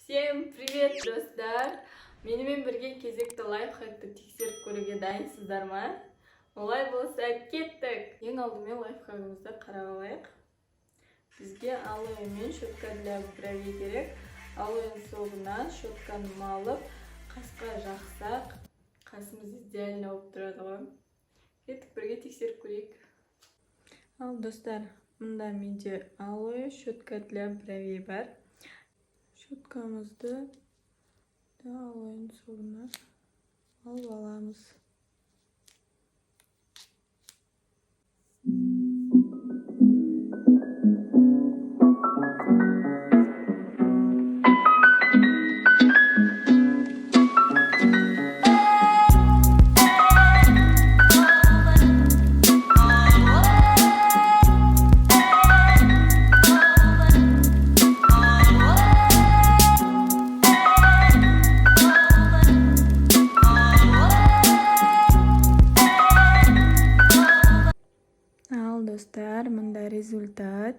Всем привет, достар! Менімен бірге кезекті лайфхакты тексеріп көруге дайынсыздар ма? Олай болса кеттік! Ең алдымен лайфхагымызды қарап алайық. Бізге алоэ мен щетка для бровей керек. Алоэның соғына щетканы малып, қасқа жақсақ, қасымыз идеально болып тұрады ғой. Кеттік бірге тексеріп көрейік. Ал достар, мұнда менде алоэ щетка для бровей бар. Щеткамызды алоэның соғына алып аламыз. Достар, мында результат.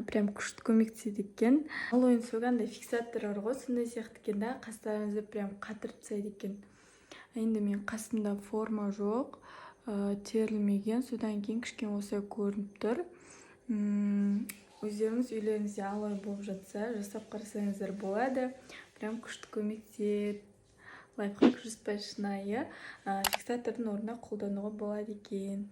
Прям күшті көмектеседі екен. Алоэ соғанда фиксатор бар ғой, сондай сияқты екен да, қастарыңызды прям қатырып тастайды екен. Енді мен қасымда форма жоқ, терілмеген, содан кейін кішкене осылай көрініп тұр. Өздеріңіз үйлеріңізде алоэ болып жатса, жасап қарасаңыздар болады. Прям күшті көмектеседі. Лайфхак 100% шынайы, фиксатордың орнына қолдануға болады екен.